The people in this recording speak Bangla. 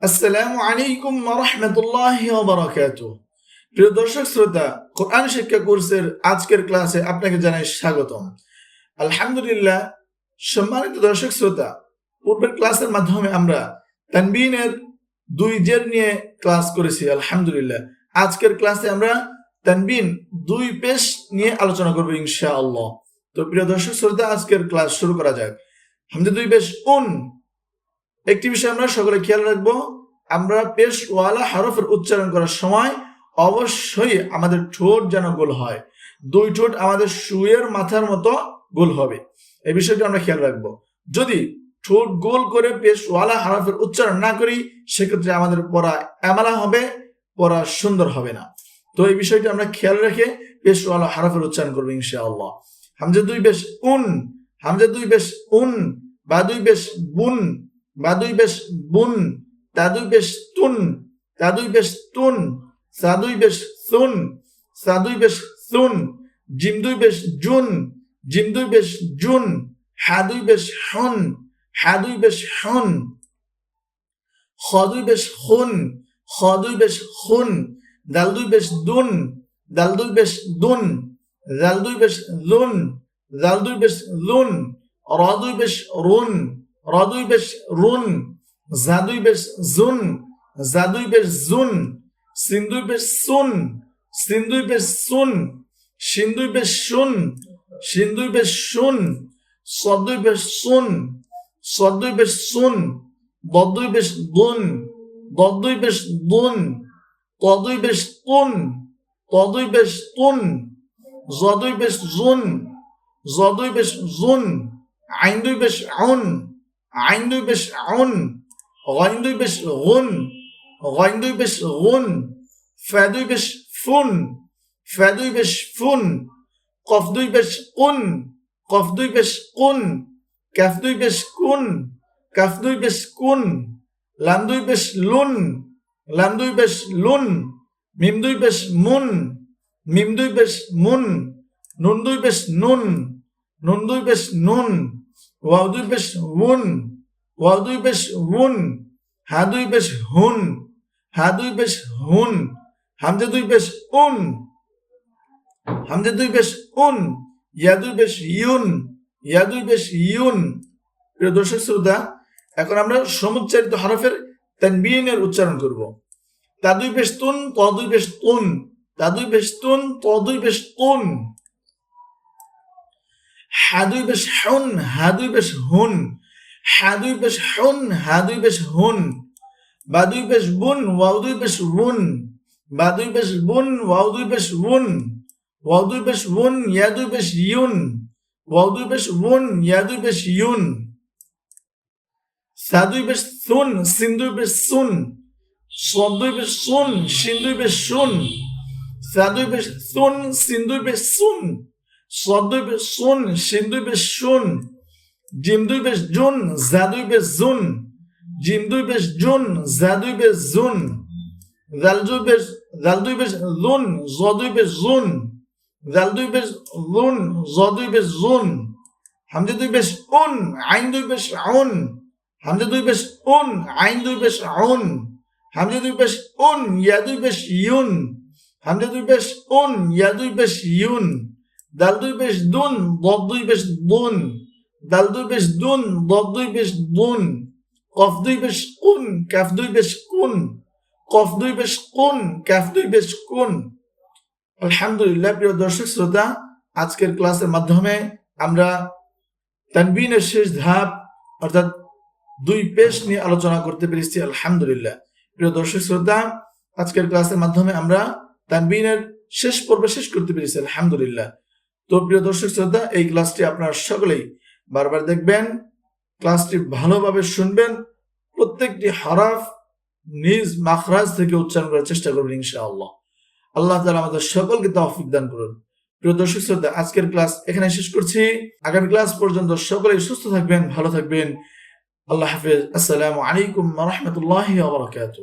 আসসালামু আলাইকুম ওয়া রাহমাতুল্লাহি ওয়া বারাকাতুহু। প্রিয় দর্শক শ্রোতা, কোরআন শিক্ষা কোর্সের আজকের ক্লাসে আপনাকে জানাই স্বাগতম। আলহামদুলিল্লাহ, সম্মানিত দর্শক শ্রোতা, পূর্বের ক্লাসের মাধ্যমে আমরা তানবিনের দুই জের নিয়ে ক্লাস করেছি। আলহামদুলিল্লাহ, আজকের ক্লাসে আমরা তানবিন দুই পেশ নিয়ে আলোচনা করব ইনশাআল্লাহ। তো প্রিয় দর্শক শ্রোতা, আজকের ক্লাস শুরু করা যাক। হামজা দুই পেশ উন। একটি বিষয় আমরা সকলে খেয়াল রাখবো, আমরা পেশওয়ালা হরফের উচ্চারণ করার সময় অবশ্যই আমাদের ঠোঁট যেন গোল হয়, দুই ঠোঁট আমাদের শুয়ের মাথার মতো গোল হবে। এই বিষয়টি আমরা খেয়াল রাখবো। যদি ঠোঁট গোল করে পেশওয়ালা হরফের উচ্চারণ না করি, সেক্ষেত্রে আমাদের পড়া এমালা হবে, পড়া সুন্দর হবে না। তো এই বিষয়টি আমরা খেয়াল রেখে পেশওয়ালা হরফের উচ্চারণ করবো ইনশাআল্লাহ। হামজা দুই পেশ উন, হামজা দুই পেশ উন, বা দুই পেশ বুন, বা দুই পেশ বুন, তা দুই পেশ তুন, তা দুই পেশ তুন, সা দুই পেশ সুন, সা দুই পেশ সুন, জিম দুই পেশ জুন, জিম দুই পেশ জুন, হা দুই পেশ হুন, হা দুই পেশ হুন, খ দুই পেশ খুন, খ দুই পেশ খুন, দাল দুই পেশ দুন, দাল দুই পেশ দুন, দাল দুই পেশ লুন, দাল দুই পেশ লুন, র দুই পেশ রুন, র দুই পেশ রুন, জা দুই পেশ জুন, জা দুই পেশ জুন, সিন দুই পেশ সুন, সিন দুই পেশ সুন, শিন দুই পেশ শুন, শিন দুই পেশ শুন, সদ দুই পেশ সুন, সদ দুই পেশ সুন, দদ দুই পেশ দুন, দদ দুই পেশ দুন, ত দুই পেশ তুন, ত দুই পেশ তুন, জ দুই পেশ জুন, জ দুই পেশ জুন, আইন দুই পেশ আউন, আইন দুই পেশ আউন, গাইন দুই পেশ গুন, গাইন দুই পেশ গুন, ফা দুই পেশ ফুন, ফা দুই পেশ ফুন, কফ দুই পেশ কুন, কফ দুই পেশ কুন, কাফ দুই পেশ কুন, কাফ দুই পেশ কুন, লাম দুই পেশ লুন, লাম দুই পেশ লুন, মিম দুই পেশ মুন, মিম দুই পেশ মুন, নুন দুই পেশ নুন, নুন দুই পেশ নুন, ওয়াও দুই পেশ উন, ওয়াও দুই পেশ উন, হা দুই পেশ হুন, হা দুই পেশ হুন, হামজা দুই পেশ উন, হামজা দুই পেশ উন, ইয়া দুই পেশ ইউন, ইয়া দুই পেশ ইউন। প্রিয় দর্শক শ্রোতা, এখন আমরা সমুচ্চারিত হরফের তানবিনের উচ্চারণ করব। তা দুই পেশ তুন, ত দুই পেশ তুন, তা দুই পেশ তুন, ত দুই পেশ তুন, হা দুই পেশ হুন, হা দুই পেশ হুন, হা দুই পেশ হুন, হা দুই পেশ হুন, বা দুই পেশ বুন, ওয়াও দুই পেশ বুন, বা দুই পেশ বুন, ওয়াও দুই পেশ বুন, ওয়াও দুই পেশ বুন, ইয়া দুই পেশ ইউন, ওয়াও দুই পেশ বুন, ইয়া দুই পেশ ইউন, সা দুই পেশ সুন, সিন দুই পেশ সুন, সদ দুই পেশ সুন, শিন দুই পেশ শুন, সা দুই পেশ সুন, সিন দুই পেশ সুন, সদ দুই পেশ সুন, শিন দুই পেশ শুন, জিম দুই পেশ জুন, জা দুই পেশ জুন, জিম দুই পেশ জুন, জা দুই পেশ জুন, জাল দুই পেশ লুন, জ দুই পেশ জুন, জাল দুই পেশ লুন, জ দুই পেশ জুন, হামজা দুই পেশ উন, আইন দুই পেশ আউন, হামজা দুই পেশ উন, আইন দুই পেশ আউন, হামজা দুই পেশ উন, ইয়া দুই পেশ ইউন, হামজা দুই পেশ উন, ইয়া দুই পেশ ইউন, দাল দুই পেশ দুন, দদ দুই পেশ দুন, দাল দুই পেশ দুন, দদ দুই পেশ দুন, কফ দুই পেশ কুন, কাফ দুই পেশ কুন, কফ দুই পেশ কুন, কাফ দুই পেশ কুন। আলহামদুলিল্লাহ, প্রিয় দর্শক শ্রোতা, আজকের ক্লাসের মাধ্যমে আমরা তানবিনের শেষ ধাপ অর্থাৎ দুই পেশ নিয়ে আলোচনা করতে পেরেছি। আলহামদুলিল্লাহ, প্রিয় দর্শক শ্রোতা, আজকের ক্লাসের মাধ্যমে আমরা তানবিনের শেষ পর্ব শেষ করতে পেরেছি। আলহামদুলিল্লাহ। তো প্রিয় দর্শক শ্রোতা, এই ক্লাসটি আপনারা সকলেই বারবার দেখবেন, ক্লাসটি ভালোভাবে শুনবেন, প্রত্যেকটি হরফ নিজ মাখরাজ থেকে উচ্চারণ করার চেষ্টা করবেন ইনশাআল্লাহ। আল্লাহ তাআলা আমাদের সকলকে তৌফিক দান করুন। প্রিয় দর্শক শ্রোতা, আজকের ক্লাস এখানে শেষ করছি। আগামী ক্লাস পর্যন্ত সকলেই সুস্থ থাকবেন, ভালো থাকবেন। আল্লাহ হাফেজ। আসসালামু আলাইকুম ওয়া রাহমাতুল্লাহি ওয়া বারাকাতুহু।